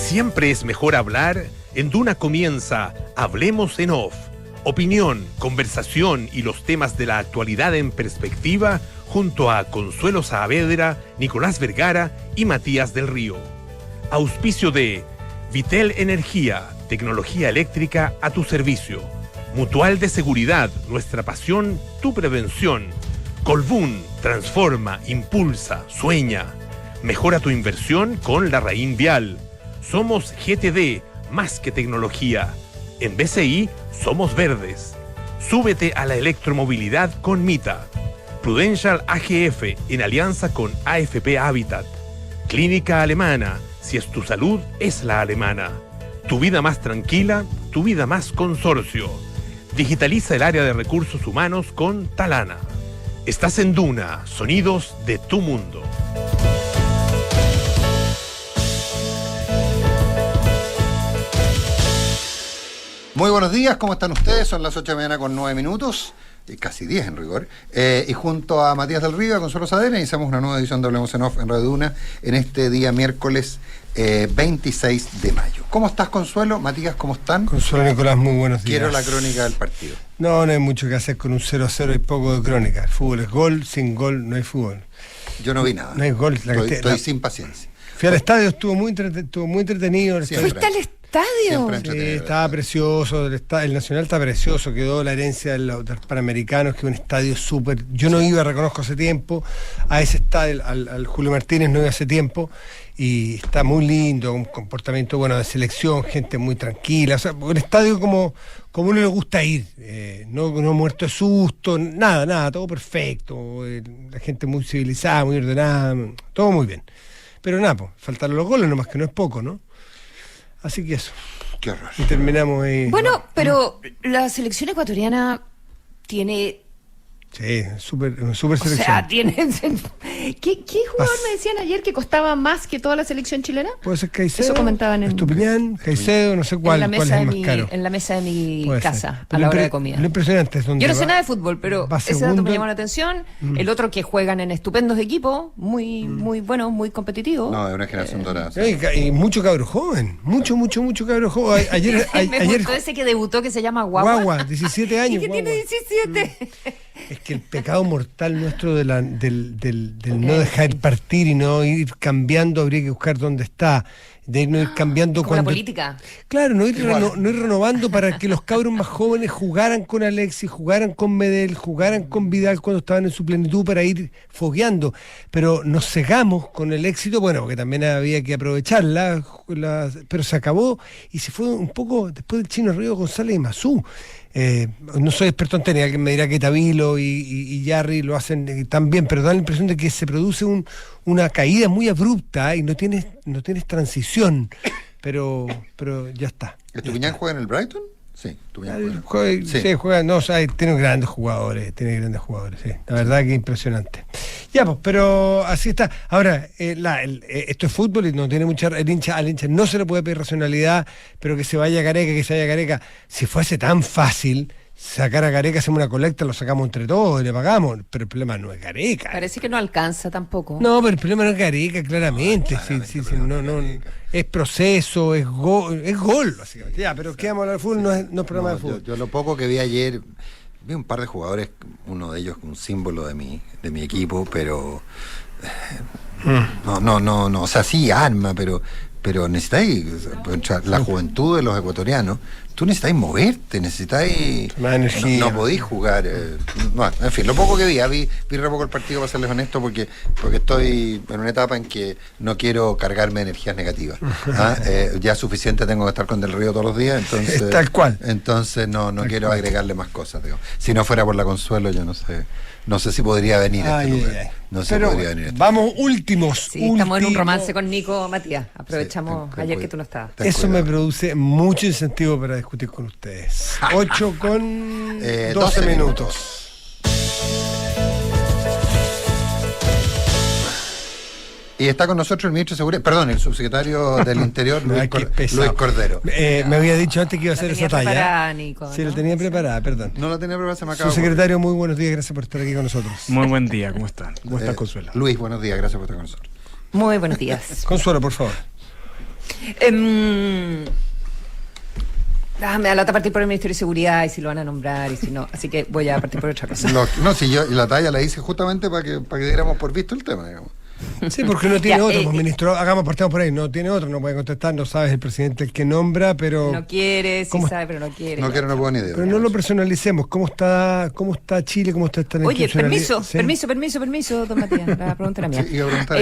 Siempre es mejor hablar. En Duna comienza Hablemos en Off. Opinión, conversación y los temas de la actualidad en perspectiva junto a Consuelo Saavedra, Nicolás Vergara y Matías del Río. Auspicio de Vitel Energía, tecnología eléctrica a tu servicio. Mutual de Seguridad, nuestra pasión, tu prevención. Colbún, transforma, impulsa, sueña. Mejora tu inversión con Larraín Vial. Somos GTD, más que tecnología. En BCI somos verdes. Súbete a la electromovilidad con Mita. Prudential AGF en alianza con AFP Habitat. Clínica Alemana, si es tu salud, es la alemana. Tu vida más tranquila, tu vida más consorcio. Digitaliza el área de recursos humanos con Talana. Estás en Duna, sonidos de tu mundo. Muy buenos días, ¿cómo están ustedes? Son las 8 de la mañana con 9 minutos, casi 10 en rigor. Y junto a Matías del Río, a Consuelo Saavedra, iniciamos una nueva edición de Hablemos en Off en Radio Duna en este día miércoles 26 de mayo. ¿Cómo estás, Consuelo? Matías, ¿cómo están? Consuelo, Nicolás, muy buenos días. Quiero la crónica del partido. No hay mucho que hacer con un 0-0 y poco de crónica. El fútbol es gol, sin gol no hay fútbol. Yo no vi nada. No hay gol. Estoy sin paciencia. Fui al estadio, estuvo muy entretenido. ¿Fuiste al estadio? Sí, estaba precioso, el Nacional está precioso, quedó la herencia de los Panamericanos, que es un estadio súper. Yo no iba, reconozco, hace tiempo, a ese estadio, al Julio Martínez no iba hace tiempo, y está muy lindo, un comportamiento bueno de selección, gente muy tranquila, o sea, un estadio como uno le gusta ir, no muerto de susto, nada, todo perfecto, la gente muy civilizada, muy ordenada, todo muy bien. Pero nada, pues, faltaron los goles nomás, que no es poco, ¿no? Así que eso. Qué horror. Y terminamos ahí. Bueno, pero la selección ecuatoriana tiene... Sí, súper selección. O sea, tiene... ¿Qué jugador me decían ayer que costaba más que toda la selección chilena? Puede ser Caicedo, eso comentaban en... Estupiñán, Caicedo, no sé cuál es el más caro. En la mesa de mi Puede casa, ser. a la hora de comida. Lo impresionante es donde yo no sé nada de fútbol, pero ese dato me llamó la atención. El otro que juegan en estupendos equipos, muy buenos, muy competitivos. No, es una generación dorada. Sí. Y mucho cabro joven, mucho cabro joven. Me gustó ese que debutó que se llama Guagua. 17 años. Y que tiene 17. Es que el pecado mortal nuestro del no dejar partir y no ir cambiando, habría que buscar dónde está, de no ir cambiando como cuando... la política. Claro, no ir renovando para que los cabros más jóvenes jugaran con Alexis, jugaran con Medel, jugaran con Vidal cuando estaban en su plenitud para ir fogueando. Pero nos cegamos con el éxito, bueno, porque también había que aprovecharla, pero se acabó y se fue un poco después del Chino Río, González y Mazú. No soy experto en tenis, alguien me dirá que Tavilo y Yarri lo hacen tan bien, pero da la impresión de que se produce una caída muy abrupta y no tienes transición, pero ya está. ¿Estupiñán juega en el Brighton? Sí, juega, no, o sea, tiene grandes jugadores, sí, la verdad que impresionante. Ya, pues, pero así está. Ahora, esto es fútbol y no tiene mucha, al hincha no se le puede pedir racionalidad, pero que se vaya Gareca. Si fuese tan fácil sacar a Gareca, hacemos una colecta, lo sacamos entre todos y le pagamos, pero el problema no es Gareca. Parece que no alcanza tampoco. No, pero el problema no es Gareca, claramente. No, es proceso, es gol, básicamente. Ya, pero quedamos al fútbol, no es problema de fútbol. Yo lo poco que vi ayer, vi un par de jugadores, uno de ellos un símbolo de mi equipo, pero no, o sea, sí arma, pero necesitáis, la juventud de los ecuatorianos, tú necesitáis moverte, necesitáis más energía. No podéis jugar. Bueno, en fin, lo poco que vi re poco el partido, para serles honesto, porque estoy en una etapa en que no quiero cargarme de energías negativas. Ya suficiente tengo que estar con Del Río todos los días, entonces tal cual. Entonces no quiero agregarle más cosas, digo. Si no fuera por la Consuelo, yo no sé si podría venir a este lugar. No sé si podría venir. Vamos últimos. Sí, estamos en un romance con Nico Matías. Aprovechamos ayer que tú no estabas. Eso me produce mucho incentivo para discutir con ustedes. 8 con 12 minutos. Y está con nosotros el ministro de Seguridad, perdón, el subsecretario del Interior, Luis Cordero. Me había dicho antes que iba a hacer esa talla. Nico, sí, la tenía preparada, perdón. No la tenía preparada, se me acabó. Subsecretario, muy buenos días, gracias por estar aquí con nosotros. Muy buen día, ¿cómo están? ¿Cómo estás, Consuelo? Luis, buenos días, gracias por estar con nosotros. Muy buenos días. Consuelo, por favor. Me da lata partir por el Ministerio de Seguridad y si lo van a nombrar y si no, así que voy a partir por otra cosa. No, si yo la talla la hice justamente para que diéramos por visto el tema, digamos. Sí, porque no tiene otro, ministro, partamos por ahí, no tiene otro, no puede contestar, no sabes el presidente el que nombra, pero... No quiere, sí sabe, pero no quiere. No quiere, no puedo ni idea. Pero no lo personalicemos, ¿cómo está Chile, cómo está esta Oye, institucionalidad? permiso, don Matías, la pregunta era mía. Sí, iba a preguntar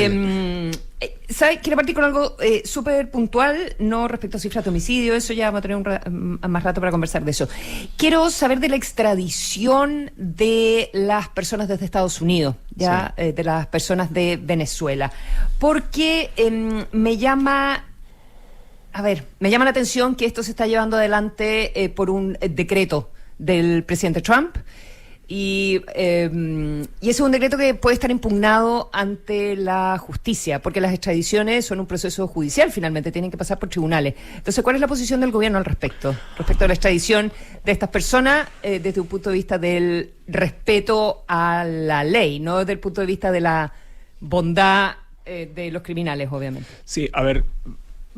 ¿Sabes? Quiero partir con algo súper puntual, no respecto a cifras de homicidio, eso ya vamos a tener más rato para conversar de eso. Quiero saber de la extradición de las personas desde Estados Unidos, ya de las personas de Venezuela, porque me llama la atención que esto se está llevando adelante por un decreto del presidente Trump. Y ese es un decreto que puede estar impugnado ante la justicia, porque las extradiciones son un proceso judicial, finalmente tienen que pasar por tribunales. Entonces, ¿cuál es la posición del gobierno al respecto a la extradición de estas personas desde un punto de vista del respeto a la ley, no desde el punto de vista de la bondad de los criminales, obviamente? Sí, a ver,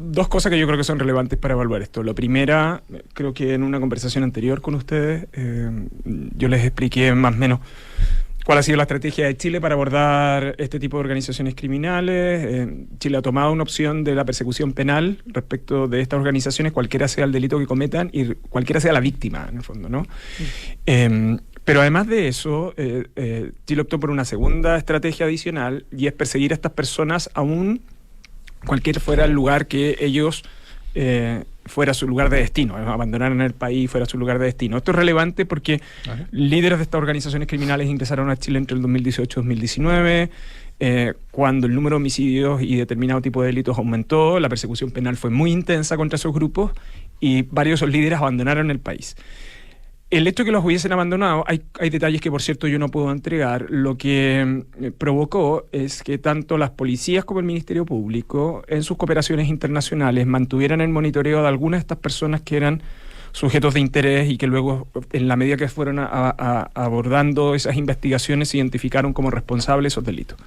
dos cosas que yo creo que son relevantes para evaluar esto. La primera, creo que en una conversación anterior con ustedes, yo les expliqué más o menos cuál ha sido la estrategia de Chile para abordar este tipo de organizaciones criminales. Chile ha tomado una opción de la persecución penal respecto de estas organizaciones, cualquiera sea el delito que cometan y cualquiera sea la víctima, en el fondo, ¿no? Pero además de eso, Chile optó por una segunda estrategia adicional, y es perseguir a estas personas aún cualquier fuera el lugar que ellos fuera su lugar de destino, abandonaran el país, fuera su lugar de destino. Esto es relevante porque líderes de estas organizaciones criminales ingresaron a Chile entre el 2018 y 2019, cuando el número de homicidios y determinado tipo de delitos aumentó, la persecución penal fue muy intensa contra esos grupos y varios de esos líderes abandonaron el país. El hecho de que los hubiesen abandonado, hay detalles que, por cierto, yo no puedo entregar. Lo que provocó es que tanto las policías como el Ministerio Público, en sus cooperaciones internacionales, mantuvieran el monitoreo de algunas de estas personas que eran sujetos de interés y que luego, en la medida que fueron abordando esas investigaciones, se identificaron como responsables de esos delitos.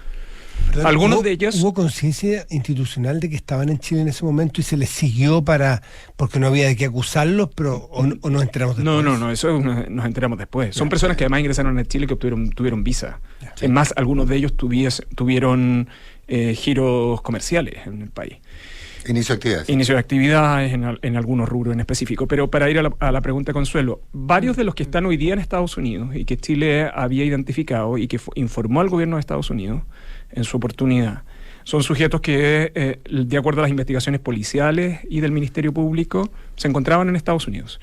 Algunos de ellos... ¿Hubo conciencia institucional de que estaban en Chile en ese momento y se les siguió porque no había de qué acusarlos, pero o nos enteramos después? No, eso nos enteramos después. Son personas que además ingresaron a Chile que tuvieron visa. Es más, algunos de ellos tuvieron giros comerciales en el país. Inicio de actividades en algunos rubros en específico. Pero para ir a la pregunta, Consuelo, varios de los que están hoy día en Estados Unidos y que Chile había identificado y que informó al gobierno de Estados Unidos en su oportunidad, son sujetos que, de acuerdo a las investigaciones policiales y del Ministerio Público, se encontraban en Estados Unidos.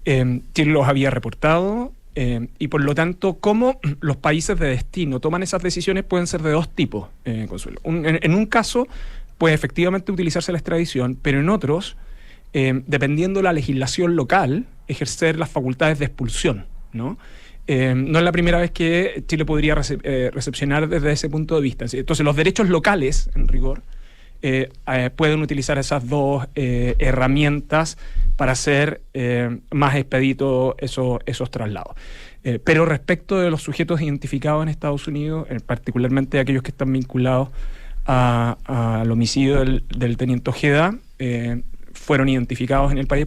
Chile los había reportado y por lo tanto, cómo los países de destino toman esas decisiones pueden ser de dos tipos, Consuelo. En un caso puede efectivamente utilizarse la extradición, pero en otros, dependiendo de la legislación local, ejercer las facultades de expulsión, ¿no? No es la primera vez que Chile podría recepcionar desde ese punto de vista. Entonces, los derechos locales, en rigor, pueden utilizar esas dos herramientas para hacer más expedito esos traslados. Pero respecto de los sujetos identificados en Estados Unidos, particularmente aquellos que están vinculados al homicidio del teniente Ojeda, fueron identificados en el país,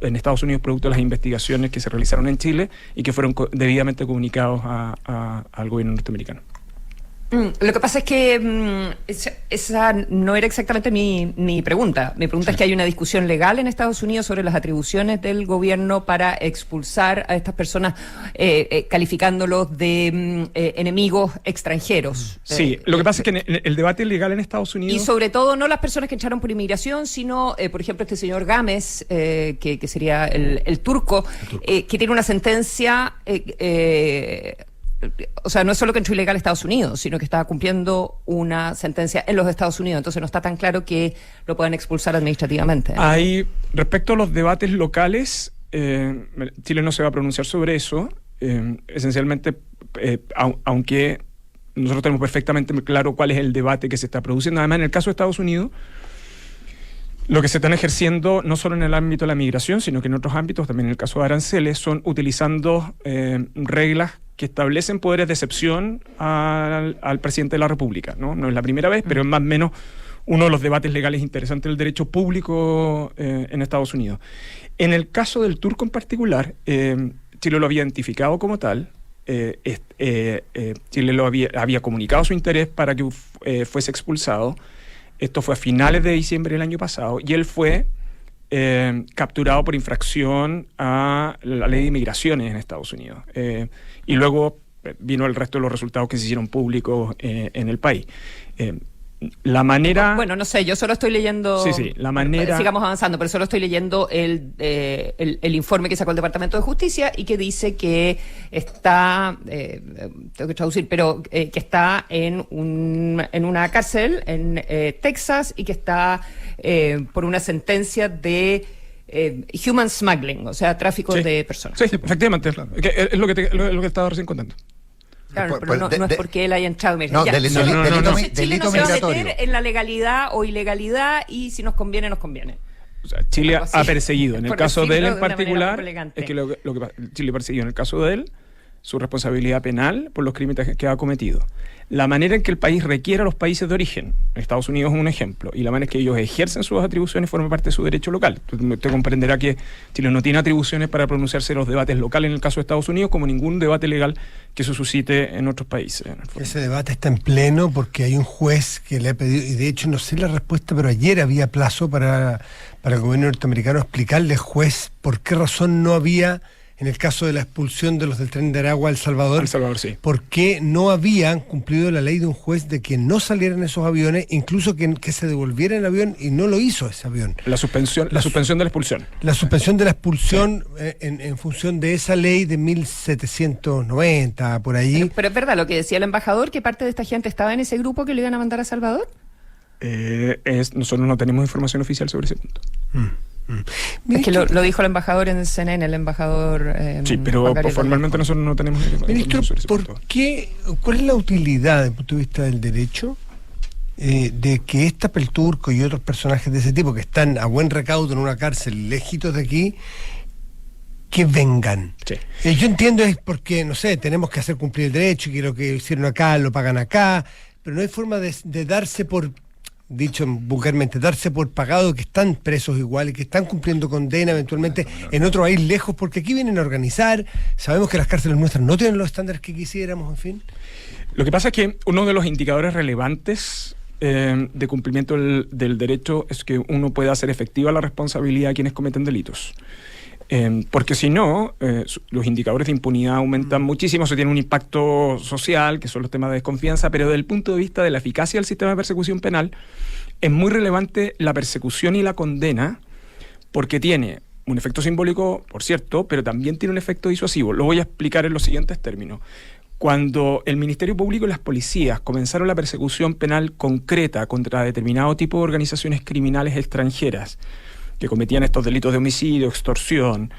en Estados Unidos, producto de las investigaciones que se realizaron en Chile y que fueron debidamente comunicados al gobierno norteamericano. Lo que pasa es que esa no era exactamente mi pregunta. Mi pregunta es que hay una discusión legal en Estados Unidos sobre las atribuciones del gobierno para expulsar a estas personas, calificándolos de enemigos extranjeros. Sí, lo que pasa es que el debate legal en Estados Unidos... Y sobre todo no las personas que entraron por inmigración, sino, por ejemplo, este señor Gámez, que sería el turco, que tiene una sentencia... o sea, no es solo que entró ilegal a Estados Unidos, sino que estaba cumpliendo una sentencia en los Estados Unidos. Entonces no está tan claro que lo puedan expulsar administrativamente. Respecto a los debates locales, Chile no se va a pronunciar sobre eso. Esencialmente, aunque nosotros tenemos perfectamente claro cuál es el debate que se está produciendo. Además, en el caso de Estados Unidos, lo que se están ejerciendo, no solo en el ámbito de la migración, sino que en otros ámbitos, también en el caso de aranceles, son utilizando reglas que establecen poderes de excepción al presidente de la República, ¿no? No es la primera vez, pero es más o menos uno de los debates legales interesantes del derecho público en Estados Unidos. En el caso del turco en particular, Chile lo había identificado como tal. Chile había comunicado su interés para que fuese expulsado. Esto fue a finales de diciembre del año pasado y él fue capturado por infracción a la ley de inmigraciones en Estados Unidos. Y luego vino el resto de los resultados que se hicieron públicos en el país. La manera... Bueno, no sé, yo solo estoy leyendo... Sí, la manera... Sigamos avanzando, pero solo estoy leyendo el informe que sacó el Departamento de Justicia y que dice que está, tengo que traducir, pero que está en una cárcel en Texas y que está por una sentencia de human smuggling, o sea, tráfico de personas. Sí, efectivamente. Claro. Es lo que estaba recién contando. Claro, pero no es porque él haya entrado. No, delito Chile no se va a migratorio. meter en la legalidad o ilegalidad y si nos conviene, nos conviene. O sea, Chile ha perseguido, en el caso de él en particular, es que Chile persiguió en el caso de él su responsabilidad penal por los crímenes que ha cometido. La manera en que el país requiere a los países de origen, Estados Unidos es un ejemplo, y la manera en que ellos ejercen sus atribuciones forma parte de su derecho local. Usted comprenderá que Chile no tiene atribuciones para pronunciarse en los debates locales en el caso de Estados Unidos, como ningún debate legal que se suscite en otros países. Ese debate está en pleno porque hay un juez que le ha pedido, y de hecho no sé la respuesta, pero ayer había plazo para el gobierno norteamericano explicarle al juez por qué razón no había, en el caso de la expulsión de los del tren de Aragua a El Salvador, sí. ¿Por qué no habían cumplido la ley de un juez de que no salieran esos aviones, incluso que se devolviera el avión, y no lo hizo ese avión? La suspensión de la expulsión. La suspensión de la expulsión en función de esa ley de 1790, por ahí. Pero es verdad lo que decía el embajador, que parte de esta gente estaba en ese grupo que le iban a mandar a Salvador. Nosotros no tenemos información oficial sobre ese punto. Es que lo dijo el embajador en el CNN, el embajador... sí, pero formalmente nosotros no tenemos Ministro, sobre ese punto. ¿Cuál es la utilidad desde el punto de vista del derecho de que esta Pelturco y otros personajes de ese tipo que están a buen recaudo en una cárcel lejitos de aquí, que vengan? Sí. Yo entiendo es porque, no sé, tenemos que hacer cumplir el derecho y que lo que hicieron acá lo pagan acá, pero no hay forma de darse por... dicho vulgarmente, darse por pagado que están presos igual y que están cumpliendo condena eventualmente en otro país lejos, porque aquí vienen a organizar. Sabemos que las cárceles nuestras no tienen los estándares que quisiéramos, en fin. Lo que pasa es que uno de los indicadores relevantes de cumplimiento del derecho es que uno pueda hacer efectiva la responsabilidad de quienes cometen delitos. Porque si no, los indicadores de impunidad aumentan muchísimo, eso tiene un impacto social, que son los temas de desconfianza, pero desde el punto de vista de la eficacia del sistema de persecución penal, es muy relevante la persecución y la condena, porque tiene un efecto simbólico, por cierto, pero también tiene un efecto disuasivo. Lo voy a explicar en los siguientes términos. Cuando el Ministerio Público y las policías comenzaron la persecución penal concreta contra determinado tipo de organizaciones criminales extranjeras, que cometían estos delitos de homicidio, extorsión,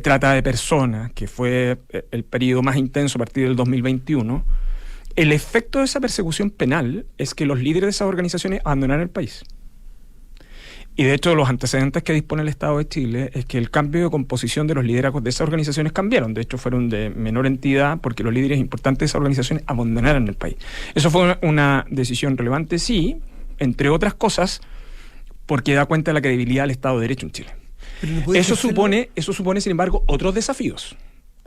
trata de personas, que fue el periodo más intenso a partir del 2021, el efecto de esa persecución penal es que los líderes de esas organizaciones abandonaron el país. Y de hecho los antecedentes que dispone el Estado de Chile es que el cambio de composición de los liderazgos de esas organizaciones cambiaron. De hecho fueron de menor entidad porque los líderes importantes de esas organizaciones abandonaron el país. Eso fue una decisión relevante, sí, entre otras cosas, porque da cuenta de la credibilidad del Estado de Derecho en Chile. Eso supone, sin embargo, otros desafíos.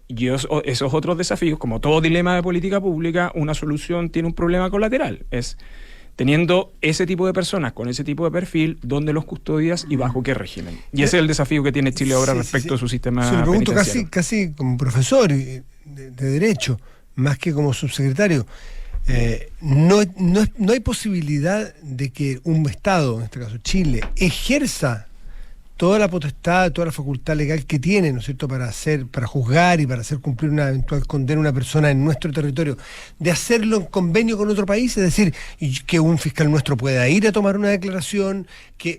Y esos otros desafíos, como todo dilema de política pública, una solución tiene un problema colateral. Es teniendo ese tipo de personas con ese tipo de perfil, ¿dónde los custodias y bajo qué régimen? Y ese es el desafío que tiene Chile ahora respecto a su sistema penitenciario. Se lo pregunto penitenciario. casi como profesor de Derecho, más que como subsecretario. No hay posibilidad de que un Estado, en este caso Chile, ejerza toda la potestad, toda la facultad legal que tiene, ¿no es cierto?, para juzgar y para hacer cumplir una eventual condena a una persona en nuestro territorio, de hacerlo en convenio con otro país, es decir, que un fiscal nuestro pueda ir a tomar una declaración,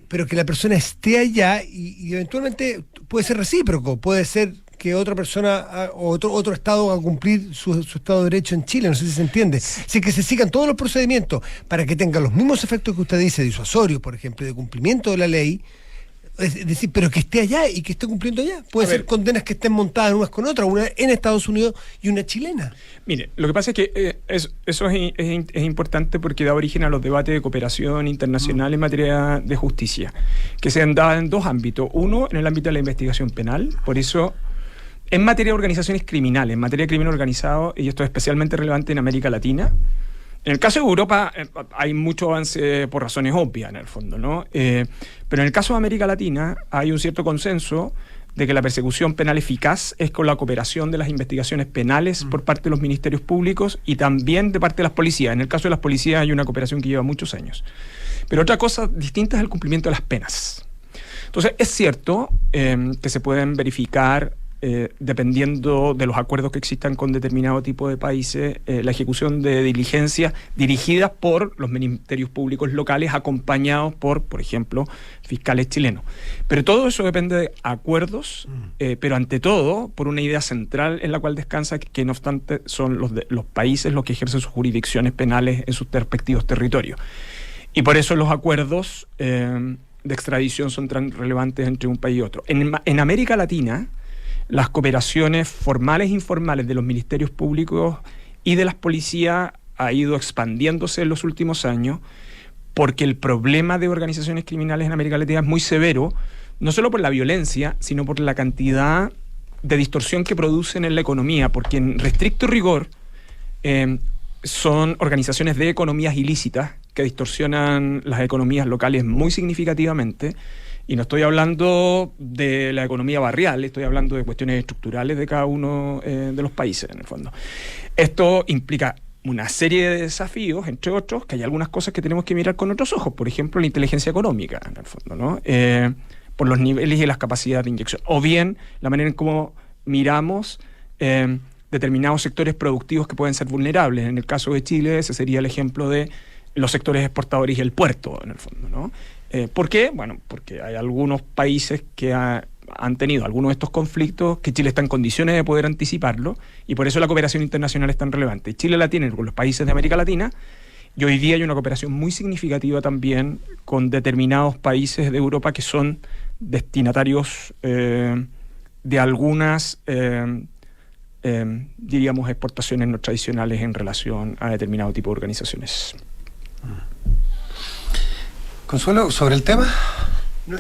pero que la persona esté allá y eventualmente puede ser recíproco, puede ser que otra persona o otro Estado haga cumplir su Estado de Derecho en Chile, no sé si se entiende. Así que se sigan todos los procedimientos para que tengan los mismos efectos que usted dice, disuasorios, por ejemplo, de cumplimiento de la ley, Es decir, pero que esté allá y que esté cumpliendo allá. Puede ser condenas que estén montadas unas con otras, una en Estados Unidos y una chilena. Mire, lo que pasa es que eso es importante porque da origen a los debates de cooperación internacional en materia de justicia, que se han dado en dos ámbitos. Uno, en el ámbito de la investigación penal, por eso, en materia de organizaciones criminales, en materia de crimen organizado, y esto es especialmente relevante en América Latina. En el caso de Europa hay mucho avance por razones obvias, en el fondo, ¿no? Pero en el caso de América Latina hay un cierto consenso de que la persecución penal eficaz es con la cooperación de las investigaciones penales por parte de los ministerios públicos y también de parte de las policías. En el caso de las policías hay una cooperación que lleva muchos años. Pero otra cosa distinta es el cumplimiento de las penas. Entonces, es cierto que se pueden verificar dependiendo de los acuerdos que existan con determinado tipo de países, la ejecución de diligencias dirigidas por los ministerios públicos locales, acompañados por ejemplo, fiscales chilenos. Pero todo eso depende de acuerdos, pero ante todo, por una idea central en la cual descansa, que no obstante son los países los que ejercen sus jurisdicciones penales en sus respectivos territorios. Y por eso los acuerdos de extradición son tan relevantes entre un país y otro. En América Latina, las cooperaciones formales e informales de los ministerios públicos y de las policías ha ido expandiéndose en los últimos años porque el problema de organizaciones criminales en América Latina es muy severo, no solo por la violencia, sino por la cantidad de distorsión que producen en la economía, porque en estricto rigor son organizaciones de economías ilícitas que distorsionan las economías locales muy significativamente. Y no estoy hablando de la economía barrial, estoy hablando de cuestiones estructurales de cada uno de los países, en el fondo. Esto implica una serie de desafíos, entre otros, que hay algunas cosas que tenemos que mirar con otros ojos. Por ejemplo, la inteligencia económica, en el fondo, ¿no? Por los niveles y las capacidades de inyección. O bien, la manera en cómo miramos determinados sectores productivos que pueden ser vulnerables. En el caso de Chile, ese sería el ejemplo de los sectores exportadores y el puerto, en el fondo, ¿no? ¿Por qué? Bueno, porque hay algunos países que han tenido algunos de estos conflictos que Chile está en condiciones de poder anticiparlo y por eso la cooperación internacional es tan relevante. Chile la tiene con los países de América Latina y hoy día hay una cooperación muy significativa también con determinados países de Europa que son destinatarios de algunas, diríamos, exportaciones no tradicionales en relación a determinado tipo de organizaciones. Consuelo, ¿sobre el tema? No.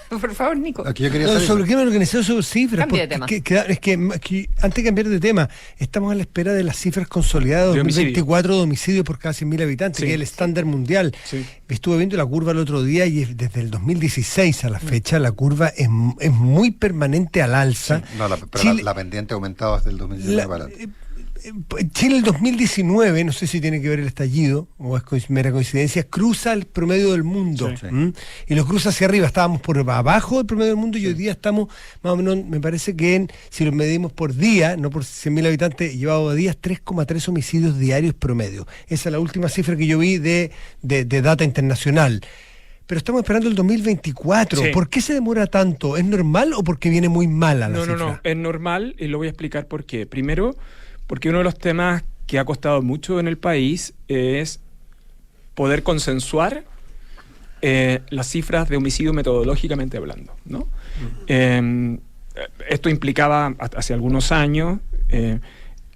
Por favor, Nico. Aquí yo quería saber sobre crimen organizado, sobre cifras. Cambia de tema. Es que antes de cambiar de tema, estamos a la espera de las cifras consolidadas de 2024 de homicidios por cada 100.000 habitantes, sí, que es el estándar mundial. Sí. Estuve viendo la curva el otro día y desde el 2016 a la fecha la curva es muy permanente al alza. Sí. No, pero la pendiente ha aumentado hasta el 2019 para Chile el 2019, no sé si tiene que ver el estallido o es mera coincidencia, cruza el promedio del mundo, sí. Y lo cruza hacia arriba. Estábamos por abajo del promedio del mundo y hoy día estamos más o menos, me parece que si lo medimos por día, no por 100.000 habitantes, llevado a días 3,3 homicidios diarios promedio. Esa es la última cifra que yo vi de data internacional. Pero estamos esperando el 2024. Sí. ¿Por qué se demora tanto? ¿Es normal o porque viene muy mala la cifra? No, es normal y lo voy a explicar por qué. Primero, porque uno de los temas que ha costado mucho en el país es poder consensuar las cifras de homicidio metodológicamente hablando, ¿no? Esto implicaba hace algunos años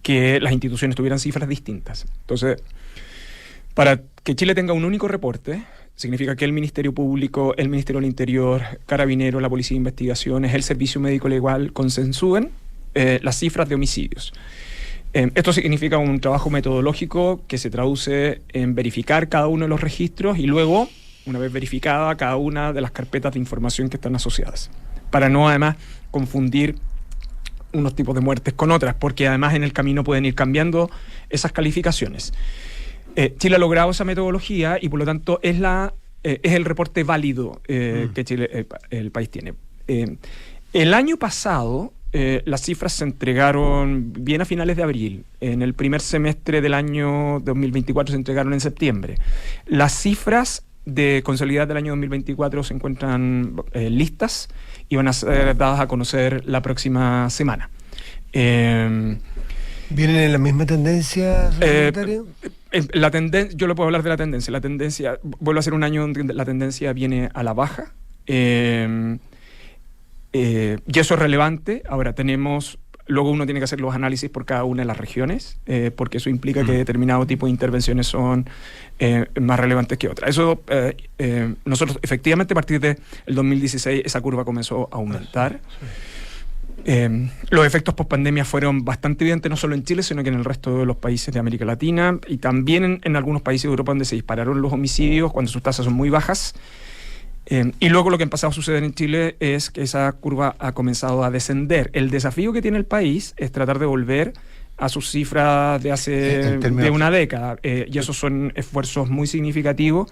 que las instituciones tuvieran cifras distintas. Entonces, para que Chile tenga un único reporte, significa que el Ministerio Público, el Ministerio del Interior, Carabineros, la Policía de Investigaciones, el Servicio Médico Legal consensúen las cifras de homicidios. Esto significa un trabajo metodológico que se traduce en verificar cada uno de los registros y luego, una vez verificada, cada una de las carpetas de información que están asociadas, para no además confundir unos tipos de muertes con otras, porque además en el camino pueden ir cambiando esas calificaciones. Chile ha logrado esa metodología y por lo tanto es el reporte válido que Chile, el país tiene. El año pasado las cifras se entregaron bien a finales de abril. En el primer semestre del año 2024 se entregaron en septiembre. Las cifras de consolidad del año 2024 se encuentran listas y van a ser dadas a conocer la próxima semana. ¿Vienen en la misma tendencia, secretario? La tendencia, yo le puedo hablar de la tendencia. La tendencia, vuelvo a ser un año donde la tendencia viene a la baja. Y eso es relevante. Ahora luego uno tiene que hacer los análisis por cada una de las regiones, porque eso implica que determinado tipo de intervenciones son más relevantes que otras. Eso, nosotros efectivamente a partir del 2016 esa curva comenzó a aumentar. Los efectos post-pandemia fueron bastante evidentes, no solo en Chile, sino que en el resto de los países de América Latina y también en algunos países de Europa donde se dispararon los homicidios cuando sus tasas son muy bajas. Y luego lo que ha empezado a suceder en Chile es que esa curva ha comenzado a descender. El desafío que tiene el país es tratar de volver a sus cifras de una década. Y esos son esfuerzos muy significativos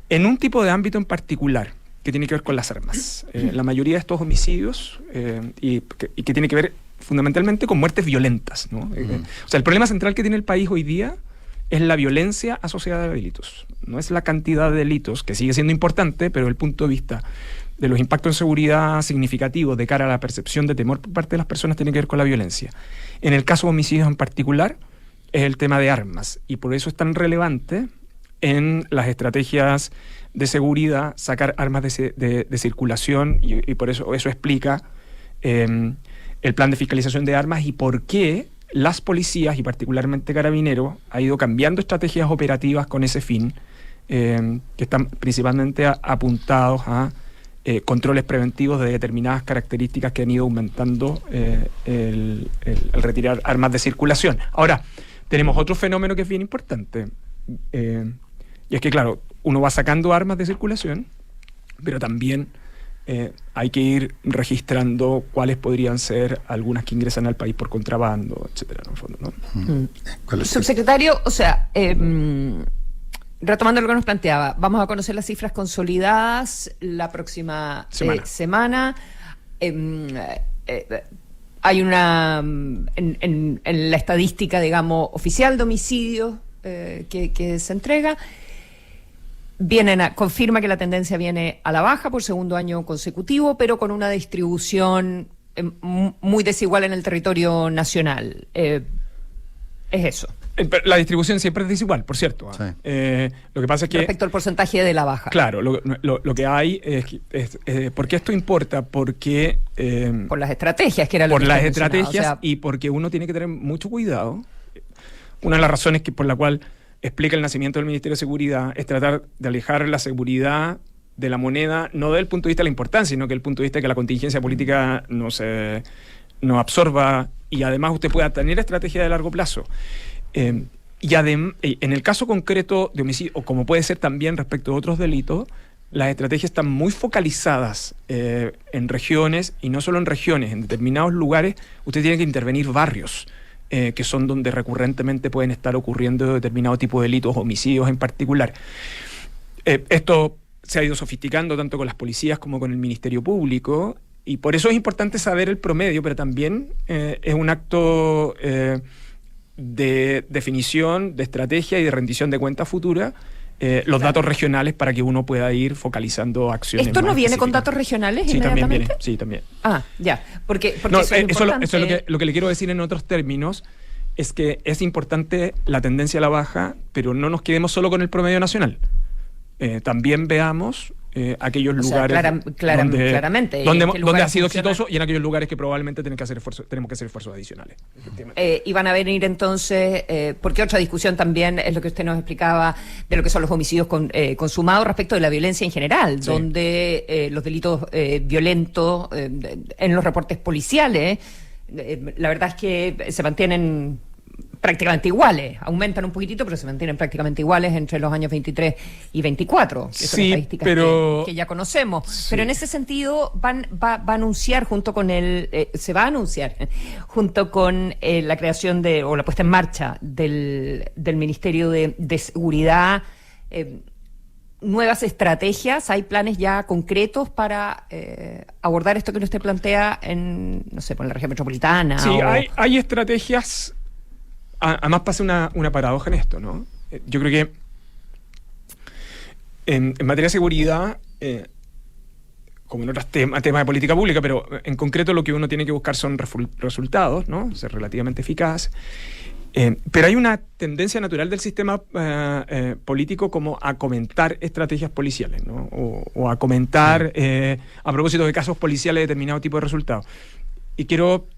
en un tipo de ámbito en particular, que tiene que ver con las armas. La mayoría de estos homicidios, y que tiene que ver fundamentalmente con muertes violentas, ¿no? O sea, el problema central que tiene el país hoy día es la violencia asociada a delitos. No es la cantidad de delitos, que sigue siendo importante, pero desde el punto de vista de los impactos en seguridad significativos de cara a la percepción de temor por parte de las personas tiene que ver con la violencia. En el caso de homicidios en particular, es el tema de armas, y por eso es tan relevante en las estrategias de seguridad sacar armas de circulación, y por eso explica el plan de fiscalización de armas y por qué las policías, y particularmente Carabineros, ha ido cambiando estrategias operativas con ese fin, que están principalmente apuntados a controles preventivos de determinadas características que han ido aumentando el retirar armas de circulación. Ahora, tenemos otro fenómeno que es bien importante, y es que, claro, uno va sacando armas de circulación, pero también hay que ir registrando cuáles podrían ser algunas que ingresan al país por contrabando, etcétera, en el fondo, ¿no? Subsecretario, o sea, retomando lo que nos planteaba, vamos a conocer las cifras consolidadas la próxima semana. Hay una en la estadística, digamos, oficial de homicidios que se entrega. Confirma que la tendencia viene a la baja por segundo año consecutivo, pero con una distribución muy desigual en el territorio nacional. Es eso. La distribución siempre es desigual, por cierto. Sí. Lo que pasa es que... Respecto al porcentaje de la baja. Claro, lo que hay es ¿por qué esto importa? Porque... por las estrategias, que era lo que por las estrategias, y porque uno tiene que tener mucho cuidado. Una de las razones por la cual explica el nacimiento del Ministerio de Seguridad es tratar de alejar la seguridad de la moneda, no desde el punto de vista de la importancia, sino que el punto de vista de que la contingencia política no absorba, y además usted pueda tener estrategia de largo plazo. Y en el caso concreto de homicidio, o como puede ser también respecto a otros delitos, las estrategias están muy focalizadas en regiones, y no solo en regiones, en determinados lugares usted tiene que intervenir barrios, que son donde recurrentemente pueden estar ocurriendo determinado tipo de delitos, homicidios en particular. Esto se ha ido sofisticando tanto con las policías como con el Ministerio Público, y por eso es importante saber el promedio, pero también es un acto de definición, de estrategia y de rendición de cuentas futura, los datos regionales, para que uno pueda ir focalizando acciones. ¿Esto no viene con datos regionales inmediatamente? También viene. Sí, también. Ah, ya. Porque no, eso es lo que le quiero decir en otros términos, es que es importante la tendencia a la baja, pero no nos quedemos solo con el promedio nacional. También veamos aquellos lugares donde ha sido exitoso, y en aquellos lugares que probablemente tenemos que hacer esfuerzos adicionales. Y van a venir entonces, porque otra discusión también es lo que usted nos explicaba de lo que son los homicidios consumados respecto de la violencia en general, sí, donde los delitos violentos en los reportes policiales, la verdad es que se mantienen prácticamente iguales, aumentan un poquitito, pero se mantienen prácticamente iguales entre los años 23 y 24, que son estadísticas que ya conocemos. Sí. Pero en ese sentido va a anunciar junto con se va a anunciar junto con la creación o la puesta en marcha del Ministerio de Seguridad, nuevas estrategias. ¿Hay planes ya concretos para abordar esto que usted plantea en la región metropolitana? Sí, hay estrategias. Además pasa una paradoja en esto, ¿no? Yo creo que en materia de seguridad, como en otros temas de política pública, pero en concreto lo que uno tiene que buscar son resultados, ¿no? Ser relativamente eficaz. Pero hay una tendencia natural del sistema político como a comentar estrategias policiales, ¿no? O a comentar a propósito de casos policiales determinado tipo de resultados. Y quiero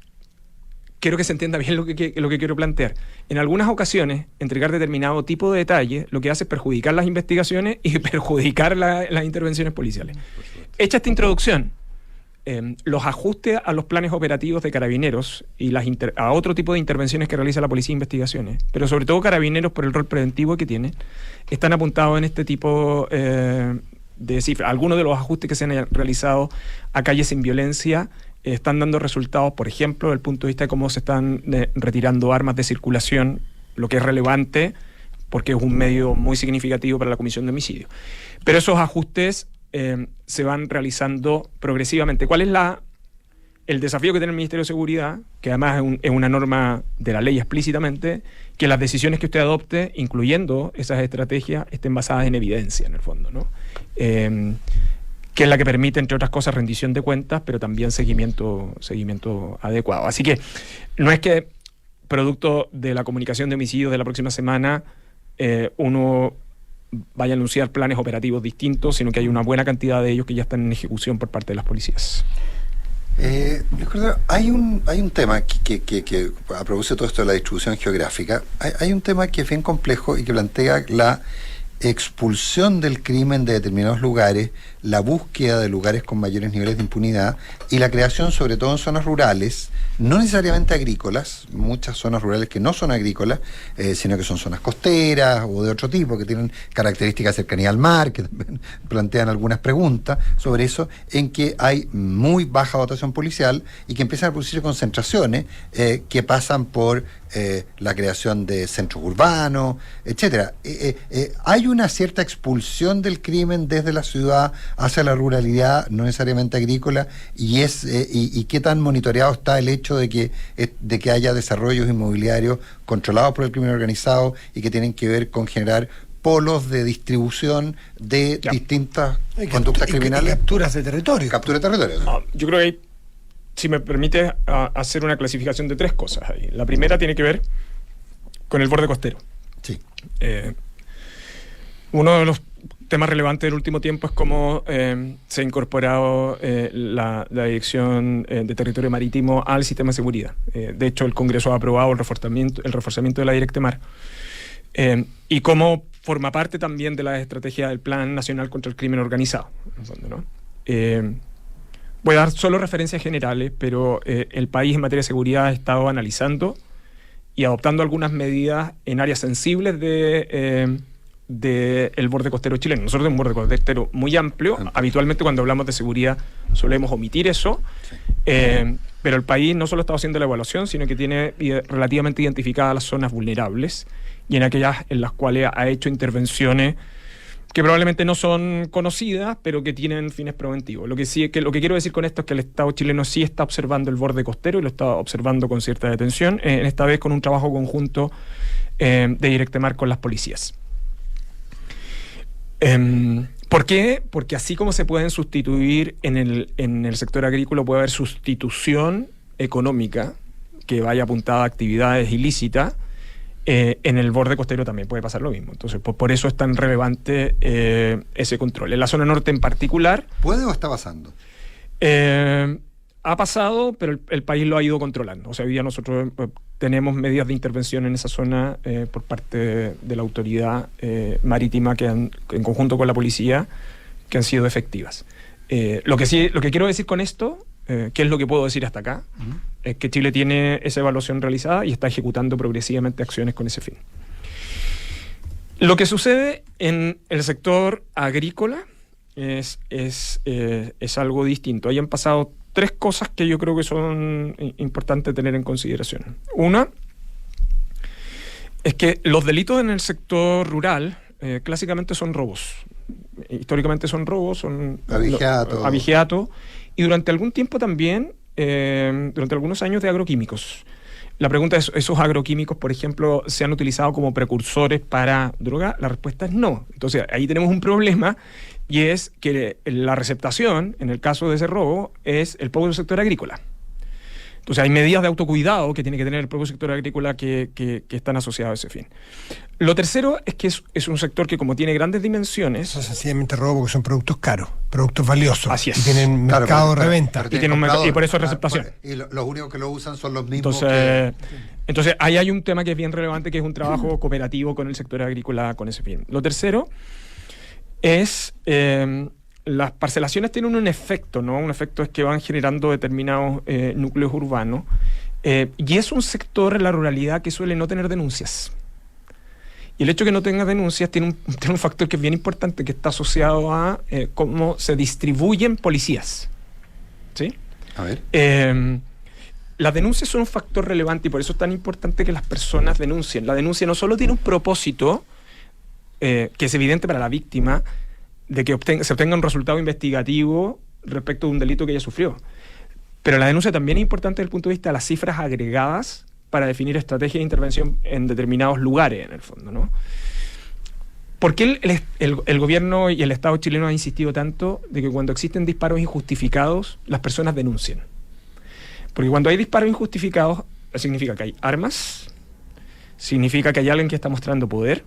que se entienda bien lo que quiero plantear. En algunas ocasiones, entregar determinado tipo de detalle lo que hace es perjudicar las investigaciones y perjudicar las intervenciones policiales. Hecha esta introducción, los ajustes a los planes operativos de Carabineros y a otro tipo de intervenciones que realiza la Policía de Investigaciones, pero sobre todo Carabineros por el rol preventivo que tiene, están apuntados en este tipo de cifras. Algunos de los ajustes que se han realizado a Calles sin Violencia están dando resultados, por ejemplo, desde el punto de vista de cómo se están retirando armas de circulación, lo que es relevante porque es un medio muy significativo para la comisión de homicidios. Pero esos ajustes se van realizando progresivamente. ¿Cuál es el desafío que tiene el Ministerio de Seguridad? Que además es una norma de la ley explícitamente, que las decisiones que usted adopte, incluyendo esas estrategias, estén basadas en evidencia, en el fondo, ¿no? Que es la que permite, entre otras cosas, rendición de cuentas, pero también seguimiento adecuado. Así que no es que, producto de la comunicación de homicidios de la próxima semana, uno vaya a anunciar planes operativos distintos, sino que hay una buena cantidad de ellos que ya están en ejecución por parte de las policías. Hay un tema que a propósito de todo esto de la distribución geográfica, hay un tema que es bien complejo y que plantea la expulsión del crimen de determinados lugares, la búsqueda de lugares con mayores niveles de impunidad y la creación, sobre todo en zonas rurales, no necesariamente agrícolas, muchas zonas rurales que no son agrícolas, sino que son zonas costeras o de otro tipo, que tienen características de cercanía al mar, que también plantean algunas preguntas sobre eso, en que hay muy baja dotación policial y que empiezan a producirse concentraciones que pasan por la creación de centros urbanos, etcétera. Hay una cierta expulsión del crimen desde la ciudad hacia la ruralidad, no necesariamente agrícola, y qué tan monitoreado está el hecho de que haya desarrollos inmobiliarios controlados por el crimen organizado y que tienen que ver con generar polos de distribución de distintas conductas criminales. Capturas de territorio. Captura de territorio. Yo creo que hay, si me permite, hacer una clasificación de tres cosas ahí. La primera tiene que ver con el borde costero. Sí. Uno de los temas relevantes del último tiempo es cómo se ha incorporado la Dirección de Territorio Marítimo al sistema de seguridad. De hecho, el Congreso ha aprobado el reforzamiento de la Directemar y cómo forma parte también de la estrategia del Plan Nacional contra el Crimen Organizado, en el fondo, ¿no? Voy a dar solo referencias generales, pero el país en materia de seguridad ha estado analizando y adoptando algunas medidas en áreas sensibles del borde costero chileno. Nosotros tenemos un borde costero muy amplio. Habitualmente cuando hablamos de seguridad solemos omitir eso, sí. Pero el país no solo está haciendo la evaluación, sino que tiene relativamente identificadas las zonas vulnerables y en aquellas en las cuales ha hecho intervenciones que probablemente no son conocidas, pero que tienen fines preventivos. Lo que quiero decir con esto es que el Estado chileno sí está observando el borde costero y lo está observando con cierta detención, esta vez con un trabajo conjunto de Directemar con las policías. ¿Por qué? Porque así como se pueden sustituir en el sector agrícola, puede haber sustitución económica que vaya apuntada a actividades ilícitas. En el borde costero también puede pasar lo mismo. Entonces, por eso es tan relevante ese control. En la zona norte en particular... ¿Puede o está pasando? Ha pasado, pero el país lo ha ido controlando. O sea, hoy día nosotros tenemos medidas de intervención en esa zona por parte de la autoridad marítima en conjunto con la policía, que han sido efectivas. Lo que quiero decir con esto, ¿qué es lo que puedo decir hasta acá? Es que Chile tiene esa evaluación realizada y está ejecutando progresivamente acciones con ese fin. Lo que sucede en el sector agrícola es algo distinto. Ahí han pasado tres cosas que yo creo que son importantes tener en consideración. Una es que los delitos en el sector rural clásicamente son robos. Históricamente son robos, son abigeato, y durante algún tiempo también, durante algunos años, de agroquímicos. La pregunta es, ¿esos agroquímicos, por ejemplo, se han utilizado como precursores para droga? La respuesta es no. Entonces, ahí tenemos un problema, y es que la receptación, en el caso de ese robo, es el propio sector agrícola. Entonces, hay medidas de autocuidado que tiene que tener el propio sector agrícola que están asociadas a ese fin. Lo tercero es que es un sector que, como tiene grandes dimensiones... Eso es sencillamente robo porque son productos caros, productos valiosos. Así es. Y tienen mercado de reventa. Y tienen un mercado, y por eso es receptación. Y los únicos que lo usan son los mismos Entonces, ahí hay un tema que es bien relevante, que es un trabajo cooperativo con el sector agrícola con ese fin. Lo tercero es... las parcelaciones tienen un efecto, ¿no? Un efecto es que van generando determinados núcleos urbanos, y es un sector en la ruralidad que suele no tener denuncias. Y el hecho de que no tenga denuncias tiene un factor que es bien importante, que está asociado a cómo se distribuyen policías. ¿Sí? A ver. Las denuncias son un factor relevante, y por eso es tan importante que las personas denuncien. La denuncia no solo tiene un propósito, que es evidente para la víctima, de que se obtenga un resultado investigativo respecto de un delito que ella sufrió. Pero la denuncia también es importante desde el punto de vista de las cifras agregadas para definir estrategias de intervención en determinados lugares, en el fondo, ¿no? ¿Por qué el gobierno y el Estado chileno han insistido tanto de que cuando existen disparos injustificados, las personas denuncien? Porque cuando hay disparos injustificados, significa que hay armas, significa que hay alguien que está mostrando poder,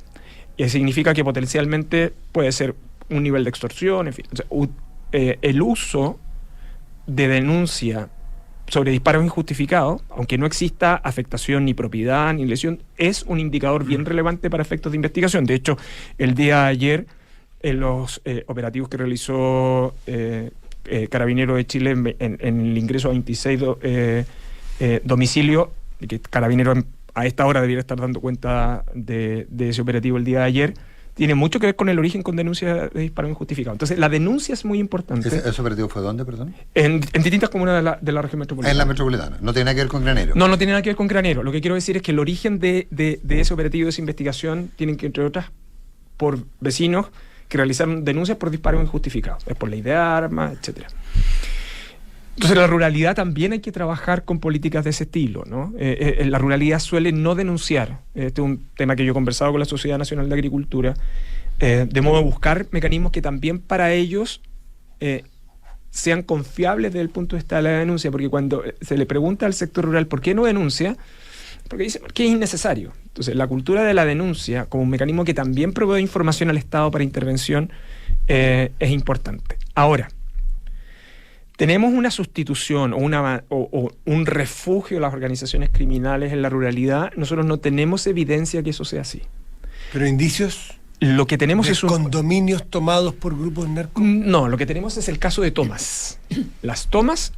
y significa que potencialmente puede ser un nivel de extorsión, en fin. O sea, el uso de denuncia sobre disparos injustificados, aunque no exista afectación ni propiedad ni lesión, es un indicador bien relevante para efectos de investigación. De hecho, el día de ayer, en los operativos que realizó Carabineros de Chile en el ingreso a 26 domicilios, que Carabineros a esta hora debiera estar dando cuenta de ese operativo el día de ayer, tiene mucho que ver con el origen con denuncia de disparo injustificado. Entonces, la denuncia es muy importante. ¿Ese operativo fue dónde, perdón? En distintas comunas de la región metropolitana. En la metropolitana. No tiene nada que ver con Granero. No tiene nada que ver con Granero. Lo que quiero decir es que el origen de ese operativo, de esa investigación, tienen que, entre otras, por vecinos que realizaron denuncias por disparos injustificados. Es por ley de armas, etcétera. Entonces, la ruralidad también hay que trabajar con políticas de ese estilo, ¿no? La ruralidad suele no denunciar. Este es un tema que yo he conversado con la Sociedad Nacional de Agricultura, de modo de buscar mecanismos que también para ellos sean confiables desde el punto de vista de la denuncia, porque cuando se le pregunta al sector rural por qué no denuncia, porque dice que es innecesario. Entonces, la cultura de la denuncia como un mecanismo que también provee información al Estado para intervención es importante. Ahora, tenemos una sustitución o un refugio de las organizaciones criminales en la ruralidad. Nosotros no tenemos evidencia que eso sea así. ¿Pero indicios? Lo que tenemos es condominios tomados por grupos narcos. No, lo que tenemos es el caso de tomas. Las tomas,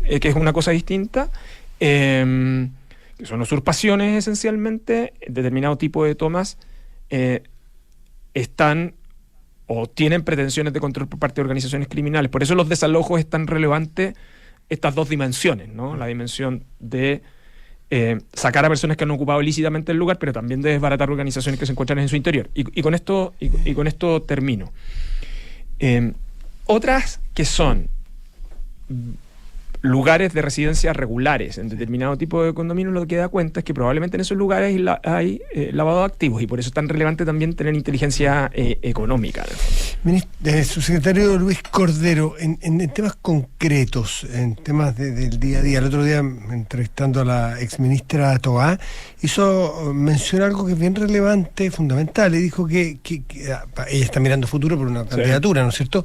que es una cosa distinta, que son usurpaciones esencialmente. Determinado tipo de tomas están o tienen pretensiones de control por parte de organizaciones criminales. Por eso los desalojos es tan relevante estas dos dimensiones, ¿no? La dimensión de sacar a personas que han ocupado ilícitamente el lugar, pero también de desbaratar organizaciones que se encuentran en su interior. Y con esto termino. Otras que son lugares de residencia regulares en determinado tipo de condominio, lo que da cuenta es que probablemente en esos lugares hay lavado de activos, y por eso es tan relevante también tener inteligencia económica. Subsecretario Luis Cordero, en temas concretos, en temas del día a día, el otro día entrevistando a la exministra Toá, hizo mención algo que es bien relevante, fundamental, y dijo que ella está mirando futuro por una candidatura, ¿no es cierto?,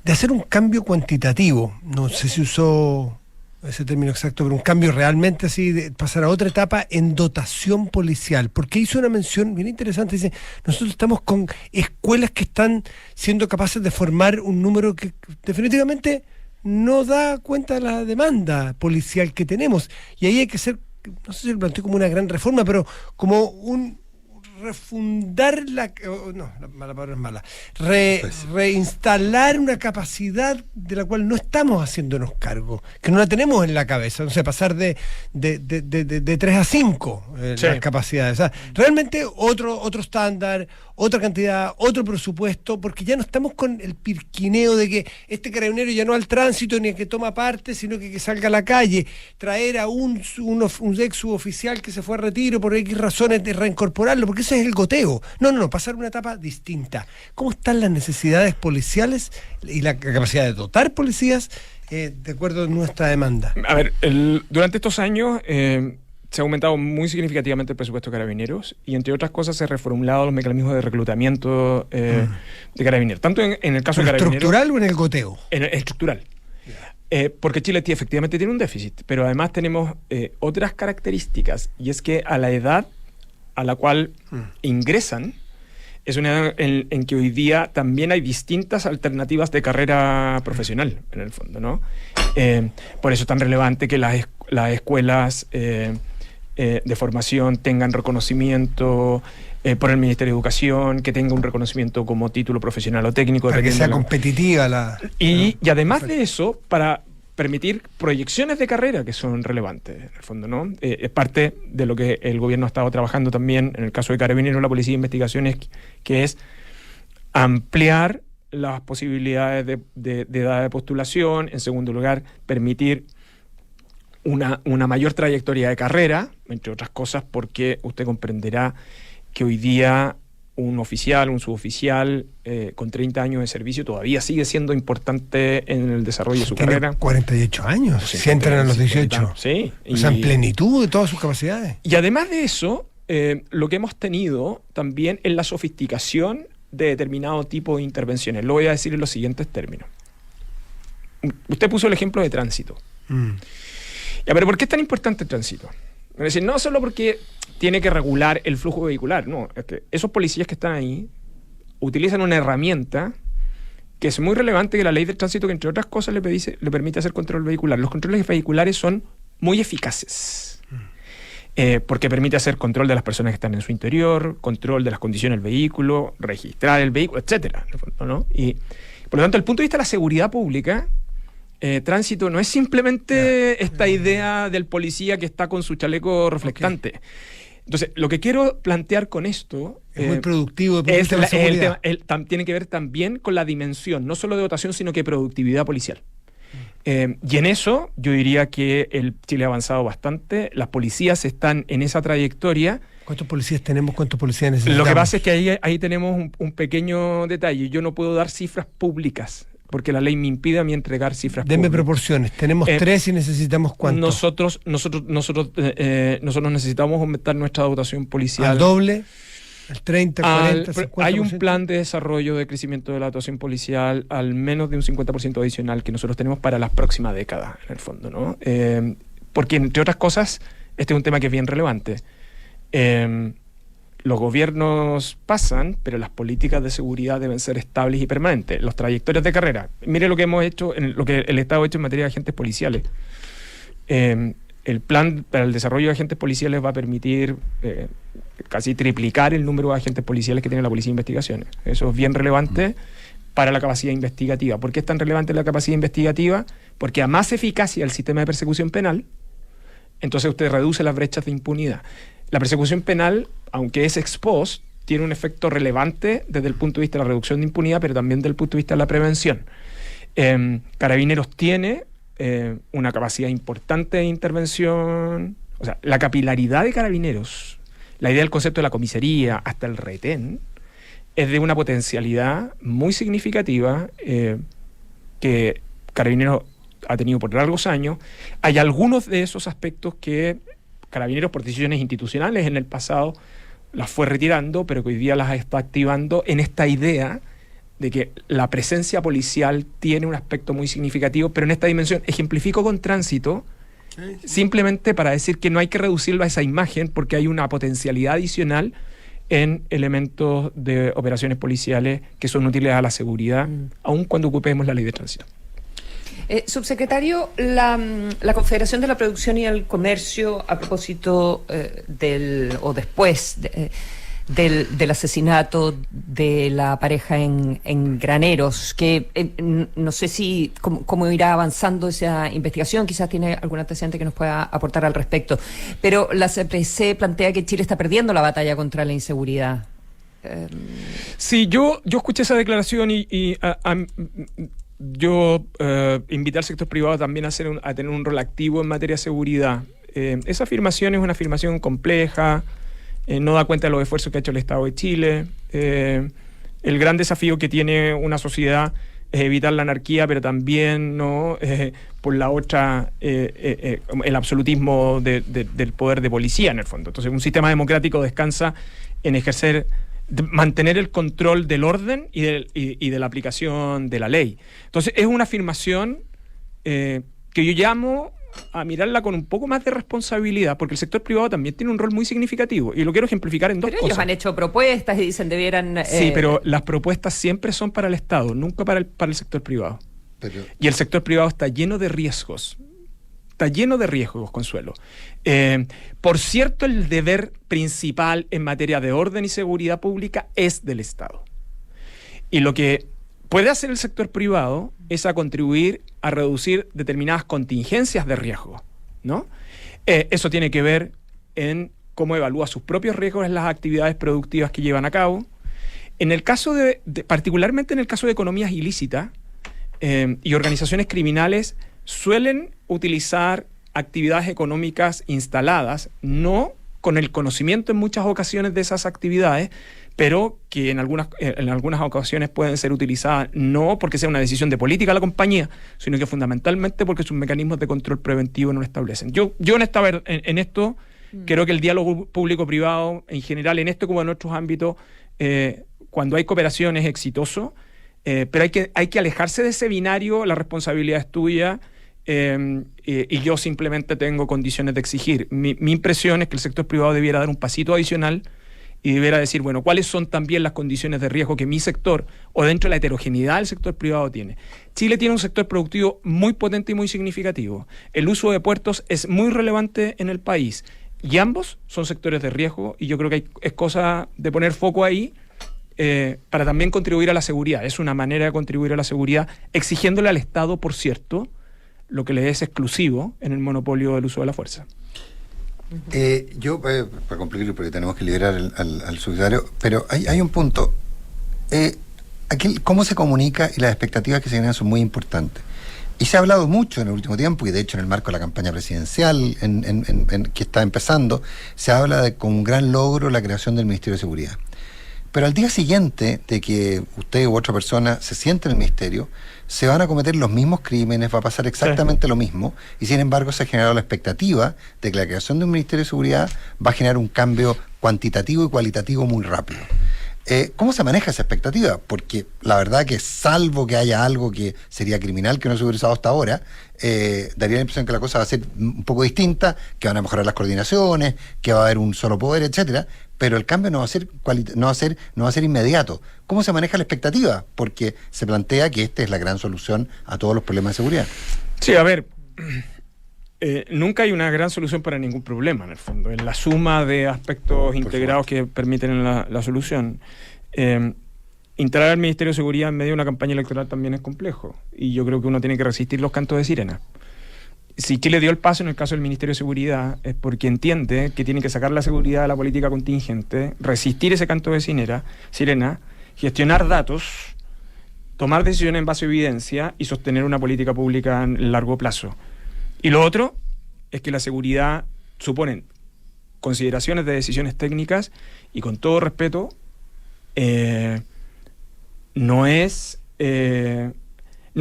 de hacer un cambio cuantitativo. No sé si usó ese término exacto, pero un cambio realmente así, de pasar a otra etapa en dotación policial, porque hizo una mención bien interesante. Dice, nosotros estamos con escuelas que están siendo capaces de formar un número que definitivamente no da cuenta de la demanda policial que tenemos, y ahí hay que hacer, no sé si lo planteo como una gran reforma, pero como un refundar la palabra es mala, reinstalar una capacidad de la cual no estamos haciéndonos cargo, que no la tenemos en la cabeza, no sé, pasar de 3 a 5 las capacidades. O sea, realmente otro estándar, otra cantidad, otro presupuesto, porque ya no estamos con el pirquineo de que este carabinero ya no al tránsito ni a que toma parte, sino que salga a la calle, traer a un ex suboficial que se fue a retiro por X razones, de reincorporarlo, porque ese es el goteo. No, pasar una etapa distinta. ¿Cómo están las necesidades policiales y la capacidad de dotar policías de acuerdo a nuestra demanda? A ver, durante estos años se ha aumentado muy significativamente el presupuesto de carabineros y, entre otras cosas, se ha reformulado los mecanismos de reclutamiento de carabineros. Tanto en el caso de carabineros... ¿Estructural o en el goteo? Estructural. Porque Chile efectivamente tiene un déficit, pero además tenemos otras características, y es que a la edad a la cual ingresan es una edad en que hoy día también hay distintas alternativas de carrera profesional, en el fondo, ¿no? Por eso es tan relevante que las escuelas de formación tengan reconocimiento por el Ministerio de Educación, que tenga un reconocimiento como título profesional o técnico. Para que sea competitiva y además de eso, para permitir proyecciones de carrera que son relevantes, en el fondo, ¿no? Es parte de lo que el gobierno ha estado trabajando también, en el caso de Carabineros, la Policía de Investigaciones, que es ampliar las posibilidades de edad de postulación. En segundo lugar, permitir una mayor trayectoria de carrera, entre otras cosas, porque usted comprenderá que hoy día un oficial, un suboficial con 30 años de servicio todavía sigue siendo importante en el desarrollo de su carrera. 48 años, si entran a los 18. Sí. O sea, en plenitud de todas sus capacidades. Y además de eso, lo que hemos tenido también es la sofisticación de determinado tipo de intervenciones. Lo voy a decir en los siguientes términos. Usted puso el ejemplo de tránsito. Ya, pero ¿por qué es tan importante el tránsito? Es decir, no solo porque tiene que regular el flujo vehicular, no, es que esos policías que están ahí utilizan una herramienta que es muy relevante, que la ley del tránsito, que entre otras cosas le permite hacer control vehicular. Los controles vehiculares son muy eficaces, porque permite hacer control de las personas que están en su interior, control de las condiciones del vehículo, registrar el vehículo, etcétera, ¿no? Y por lo tanto, desde el punto de vista de la seguridad pública, tránsito no es simplemente esta idea del policía que está con su chaleco reflectante. Okay. Entonces, lo que quiero plantear con esto es muy productivo de la seguridad. Tiene que ver también con la dimensión, no solo de dotación, sino que productividad policial. Y en eso yo diría que el Chile ha avanzado bastante. Las policías están en esa trayectoria. ¿Cuántos policías tenemos? ¿Cuántos policías necesitamos? Lo que pasa es que ahí tenemos un pequeño detalle. Yo no puedo dar cifras públicas, porque la ley me impide a mí entregar cifras públicas. Deme proporciones. Tenemos 3 y necesitamos ¿cuántos? Nosotros necesitamos aumentar nuestra dotación policial. ¿Al doble? ¿Al 30, 40, 50%? Hay un plan de desarrollo de crecimiento de la dotación policial al menos de un 50% adicional que nosotros tenemos para las próximas décadas, en el fondo, ¿no? Porque, entre otras cosas, este es un tema que es bien relevante. Los gobiernos pasan, pero las políticas de seguridad deben ser estables y permanentes. Las trayectorias de carrera. Mire lo que hemos hecho, lo que el Estado ha hecho en materia de agentes policiales. El plan para el desarrollo de agentes policiales va a permitir casi triplicar el número de agentes policiales que tiene la Policía de Investigaciones. Eso es bien relevante para la capacidad investigativa. ¿Por qué es tan relevante la capacidad investigativa? Porque a más eficacia el sistema de persecución penal, entonces usted reduce las brechas de impunidad. La persecución penal, aunque es ex post, tiene un efecto relevante desde el punto de vista de la reducción de impunidad, pero también desde el punto de vista de la prevención. Carabineros tiene una capacidad importante de intervención. O sea, la capilaridad de Carabineros, la idea del concepto de la comisaría hasta el retén, es de una potencialidad muy significativa que Carabineros ha tenido por largos años. Hay algunos de esos aspectos que Carabineros, por decisiones institucionales en el pasado, las fue retirando, pero que hoy día las está activando en esta idea de que la presencia policial tiene un aspecto muy significativo, pero en esta dimensión. Ejemplifico con tránsito, simplemente para decir que no hay que reducirlo a esa imagen, porque hay una potencialidad adicional en elementos de operaciones policiales que son útiles a la seguridad, aun cuando ocupemos la ley de tránsito. Subsecretario, la Confederación de la Producción y el Comercio, a propósito después del asesinato de la pareja en Graneros, que no sé si cómo irá avanzando esa investigación, quizás tiene algún antecedente que nos pueda aportar al respecto, pero la CPC plantea que Chile está perdiendo la batalla contra la inseguridad. Sí, yo escuché esa declaración y yo invité al sector privado también a tener un rol activo en materia de seguridad. Esa afirmación es una afirmación compleja, no da cuenta de los esfuerzos que ha hecho el Estado de Chile. El gran desafío que tiene una sociedad es evitar la anarquía, pero también no por la otra el absolutismo del poder de policía, en el fondo. Entonces, un sistema democrático descansa en mantener el control del orden y de la aplicación de la ley. Entonces, es una afirmación que yo llamo a mirarla con un poco más de responsabilidad, porque el sector privado también tiene un rol muy significativo, y lo quiero ejemplificar en dos cosas. Ellos han hecho propuestas y dicen debieran... Sí, pero las propuestas siempre son para el Estado, nunca para el sector privado. Y el sector privado está lleno de riesgos. Está lleno de riesgos, Consuelo. Por cierto, el deber principal en materia de orden y seguridad pública es del Estado. Y lo que puede hacer el sector privado es a contribuir a reducir determinadas contingencias de riesgo, ¿no? Eso tiene que ver en cómo evalúa sus propios riesgos en las actividades productivas que llevan a cabo. En el caso particularmente en el caso de economías ilícitas y organizaciones criminales, suelen utilizar actividades económicas instaladas, no con el conocimiento en muchas ocasiones de esas actividades, pero que en algunas ocasiones pueden ser utilizadas no porque sea una decisión de política de la compañía, sino que fundamentalmente porque sus mecanismos de control preventivo no lo establecen. Yo en esto creo que el diálogo público-privado en general, en esto como en otros ámbitos, cuando hay cooperación es exitoso, pero hay que alejarse de ese binario, la responsabilidad es tuya, y yo simplemente tengo condiciones de exigir. Mi impresión es que el sector privado debiera dar un pasito adicional y debiera decir, bueno, ¿cuáles son también las condiciones de riesgo que mi sector, o dentro de la heterogeneidad del sector privado, tiene? Chile tiene un sector productivo muy potente y muy significativo. El uso de puertos es muy relevante en el país, y ambos son sectores de riesgo, y yo creo que es cosa de poner foco ahí para también contribuir a la seguridad. Es una manera de contribuir a la seguridad, exigiéndole al Estado, por cierto, lo que le es exclusivo en el monopolio del uso de la fuerza. Yo, para concluir, porque tenemos que liberar al subsecretario, pero hay un punto. Cómo se comunica y las expectativas que se generan son muy importantes. Y se ha hablado mucho en el último tiempo, y de hecho en el marco de la campaña presidencial que está empezando, se habla con un gran logro la creación del Ministerio de Seguridad. Pero al día siguiente de que usted u otra persona se siente en el ministerio, se van a cometer los mismos crímenes, va a pasar exactamente lo mismo, y sin embargo se ha generado la expectativa de que la creación de un Ministerio de Seguridad va a generar un cambio cuantitativo y cualitativo muy rápido. ¿Cómo se maneja esa expectativa? Porque la verdad que salvo que haya algo que sería criminal que no se hubiera usado hasta ahora, daría la impresión que la cosa va a ser un poco distinta, que van a mejorar las coordinaciones, que va a haber un solo poder, etcétera, pero el cambio no va a ser inmediato. ¿Cómo se maneja la expectativa? Porque se plantea que esta es la gran solución a todos los problemas de seguridad. Sí, a ver, nunca hay una gran solución para ningún problema, en el fondo. En la suma de aspectos integrados que permiten la solución. Instalar al Ministerio de Seguridad en medio de una campaña electoral también es complejo. Y yo creo que uno tiene que resistir los cantos de sirena. Si Chile dio el paso en el caso del Ministerio de Seguridad es porque entiende que tiene que sacar la seguridad de la política contingente, resistir ese canto de sirena, gestionar datos, tomar decisiones en base a evidencia y sostener una política pública en largo plazo. Y lo otro es que la seguridad supone consideraciones de decisiones técnicas y, con todo respeto, no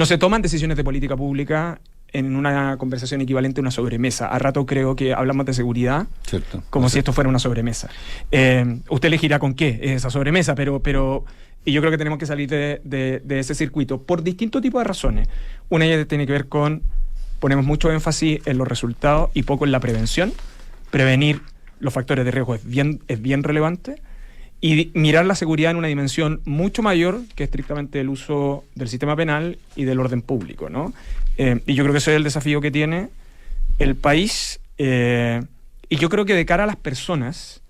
se toman decisiones de política pública en una conversación equivalente a una sobremesa. A rato creo que hablamos de seguridad, cierto, como si esto fuera una sobremesa. Usted elegirá con qué es esa sobremesa, pero y yo creo que tenemos que salir de ese circuito por distintos tipos de razones. Una de ellas tiene que ver con, ponemos mucho énfasis en los resultados y poco en la prevención. Prevenir los factores de riesgo es bien relevante. Y mirar la seguridad en una dimensión mucho mayor que estrictamente el uso del sistema penal y del orden público, ¿no? Y yo creo que ese es el desafío que tiene el país. Y yo creo que de cara a las personas,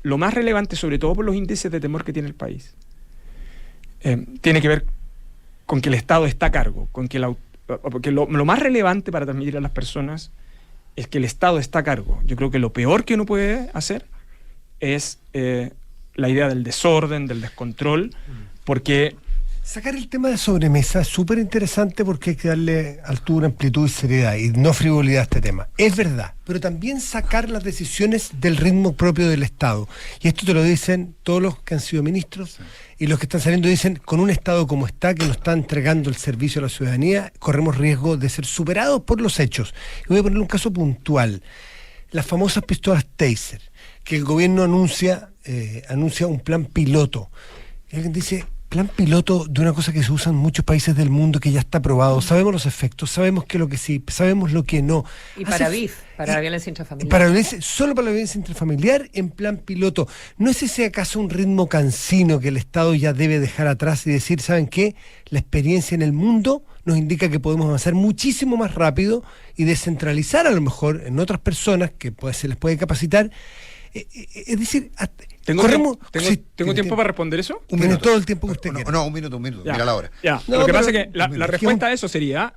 lo más relevante, sobre todo por los índices de temor que tiene el país, tiene que ver con que el Estado está a cargo, porque lo más relevante para transmitir a las personas es que el Estado está a cargo. Yo creo que lo peor que uno puede hacer es la idea del desorden, del descontrol, porque... Sacar el tema de sobremesa es súper interesante porque hay que darle altura, amplitud y seriedad y no frivolidad a este tema. Es verdad, pero también sacar las decisiones del ritmo propio del Estado. Y esto te lo dicen todos los que han sido ministros y los que están saliendo dicen, con un Estado como está, que nos está entregando el servicio a la ciudadanía, corremos riesgo de ser superados por los hechos. Y voy a poner un caso puntual. Las famosas pistolas Taser, que el gobierno anuncia un plan piloto. Y alguien dice... plan piloto de una cosa que se usa en muchos países del mundo, que ya está probado, sabemos los efectos, sabemos que lo que sí, sabemos lo que no. Y para BIF, para la violencia intrafamiliar. Solo para la violencia intrafamiliar en plan piloto. ¿No es ese acaso un ritmo cansino que el Estado ya debe dejar atrás y decir, ¿saben qué? La experiencia en el mundo nos indica que podemos avanzar muchísimo más rápido y descentralizar a lo mejor en otras personas que se les puede capacitar? Es decir... ¿Tengo tiempo para responder eso? Tiene todo el tiempo que usted quiera. No, un minuto, ya, mira la hora. Ya. No, lo que pasa es que la respuesta a eso sería...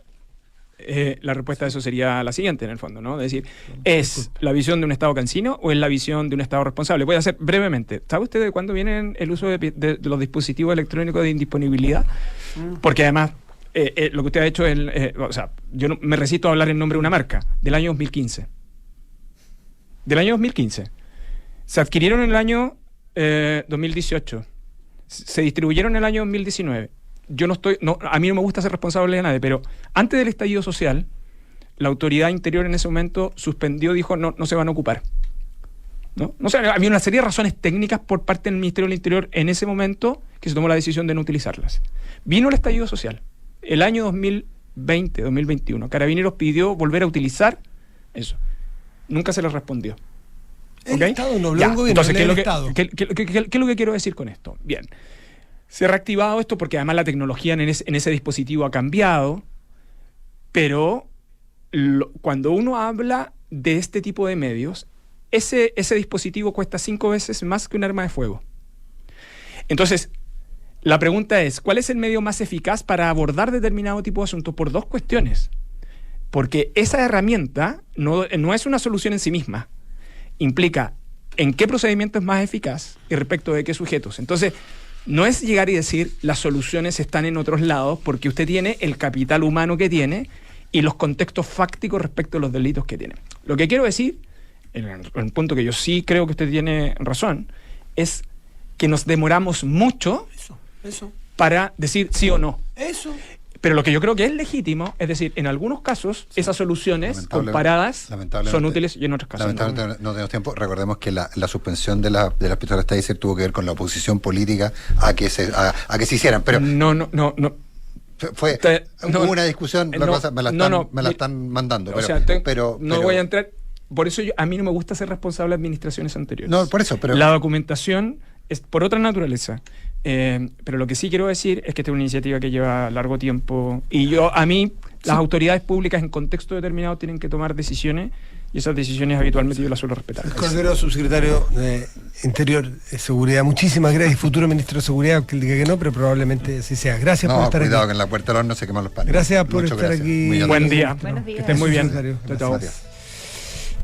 la respuesta a eso sería la siguiente, en el fondo, ¿no? Es decir, ¿es la visión de un Estado cansino o es la visión de un Estado responsable? Voy a hacer brevemente. ¿Sabe usted de cuándo viene el uso de los dispositivos electrónicos de indisponibilidad? Porque además, lo que usted ha hecho es... yo me resisto a hablar en nombre de una marca. Del año 2015. Del año 2015. Se adquirieron en el año 2018. Se distribuyeron en el año 2019. A mí no me gusta ser responsable de nadie, pero antes del estallido social, la autoridad interior en ese momento suspendió, dijo, no se van a ocupar. ¿No? No sé, había una serie de razones técnicas por parte del Ministerio del Interior en ese momento que se tomó la decisión de no utilizarlas. Vino el estallido social. El año 2020, 2021, Carabineros pidió volver a utilizar eso. Nunca se les respondió. El ¿Okay? Estado no habló un gobierno, entonces, ¿qué es Estado. lo que quiero decir con esto? Bien, se ha reactivado esto porque además la tecnología en ese dispositivo ha cambiado, pero cuando uno habla de este tipo de medios, ese dispositivo cuesta 5 veces más que un arma de fuego. Entonces, la pregunta es, ¿cuál es el medio más eficaz para abordar determinado tipo de asuntos? Por dos cuestiones. Porque esa herramienta no es una solución en sí misma. Implica en qué procedimiento es más eficaz y respecto de qué sujetos. Entonces, no es llegar y decir las soluciones están en otros lados porque usted tiene el capital humano que tiene y los contextos fácticos respecto a los delitos que tiene. Lo que quiero decir, en el punto que yo sí creo que usted tiene razón, es que nos demoramos mucho para decir sí o no. Pero lo que yo creo que es legítimo, es decir, en algunos casos esas soluciones comparadas son útiles y en otros casos lamentablemente no tenemos tiempo. Recordemos que la suspensión de las pistolas Taser tuvo que ver con la oposición política a que se hicieran. Pero hubo una discusión, me la están mandando. Pero voy a entrar. Por eso a mí no me gusta ser responsable de administraciones anteriores. No, por eso. Pero la documentación es por otra naturaleza. Pero lo que sí quiero decir es que esta es una iniciativa que lleva largo tiempo y las autoridades públicas en contexto determinado tienen que tomar decisiones y esas decisiones habitualmente yo las suelo respetar. Cordero, subsecretario de Interior, Seguridad, muchísimas gracias. Futuro ministro de Seguridad, que él diga que no, pero probablemente así sea. Gracias por estar aquí. Cuidado que en la puerta del horno se queman los panes. Gracias por estar aquí. Buen día. Buenos días. Que estén muy bien. Chao.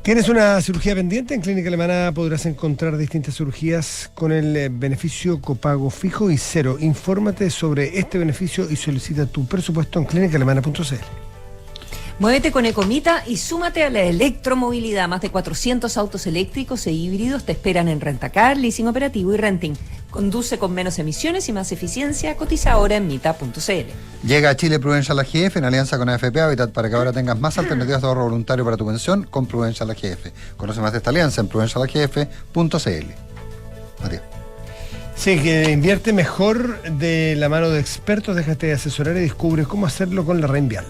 ¿Tienes una cirugía pendiente? En Clínica Alemana podrás encontrar distintas cirugías con el beneficio copago fijo y cero. Infórmate sobre este beneficio y solicita tu presupuesto en clínicaalemana.cl. Muévete con Ecomita y súmate a la electromovilidad. Más de 400 autos eléctricos e híbridos te esperan en Rentacar, leasing operativo y renting. Conduce con menos emisiones y más eficiencia. Cotiza ahora en mita.cl. Llega a Chile Prudential AGF en alianza con AFP Habitat para que ahora tengas más alternativas de ahorro voluntario para tu pensión con Prudential AGF. Conoce más de esta alianza en prudentialagf.cl. Matías. Sí, que invierte mejor de la mano de expertos. Déjate de asesorar y descubre cómo hacerlo con la Reinvial.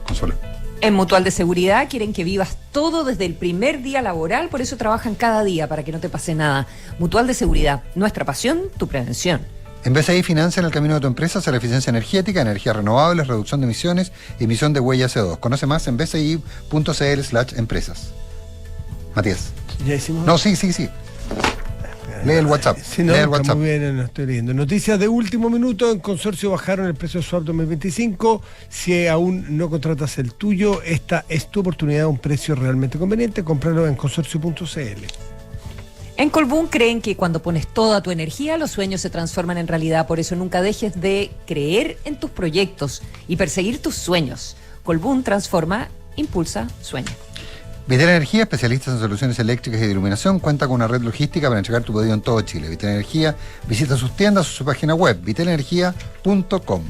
Consuelo. En Mutual de Seguridad quieren que vivas todo desde el primer día laboral, por eso trabajan cada día para que no te pase nada. Mutual de Seguridad, nuestra pasión, tu prevención. En BCI financia en el camino de tu empresa hacia la eficiencia energética, energías renovables, reducción de emisiones, emisión de huella CO2. Conoce más en bci.cl/empresas. Matías. ¿Ya hicimos? No, sí. Lee el WhatsApp. Sí, no, lee el está WhatsApp. muy bien, no estoy leyendo. Noticias de último minuto. En Consorcio bajaron el precio de Swap 2025. Si aún no contratas el tuyo, esta es tu oportunidad a un precio realmente conveniente. Cómpralo en consorcio.cl. En Colbún creen que cuando pones toda tu energía, los sueños se transforman en realidad. Por eso nunca dejes de creer en tus proyectos y perseguir tus sueños. Colbún transforma, impulsa, sueña. Vital Energía, especialistas en soluciones eléctricas y de iluminación, cuenta con una red logística para entregar tu pedido en todo Chile. Vital Energía, visita sus tiendas o su página web, vitalenergia.com.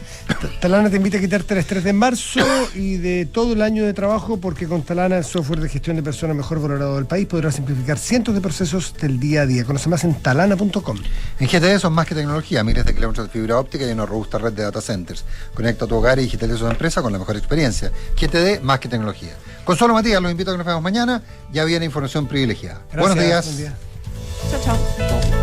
Talana te invita a quitarte el estrés de marzo y de todo el año de trabajo, porque con Talana, el software de gestión de personas mejor valorado del país, podrás simplificar cientos de procesos del día a día. Conoce más en talana.com. En GTD son más que tecnología, miles de kilómetros de fibra óptica y una robusta red de data centers. Conecta tu hogar y digitaliza tu empresa con la mejor experiencia. GTD, más que tecnología. Consuelo Matías, los invito a que nos veamos mañana. Ya viene información privilegiada. Gracias, Buenos días. buen día. Chao, chao.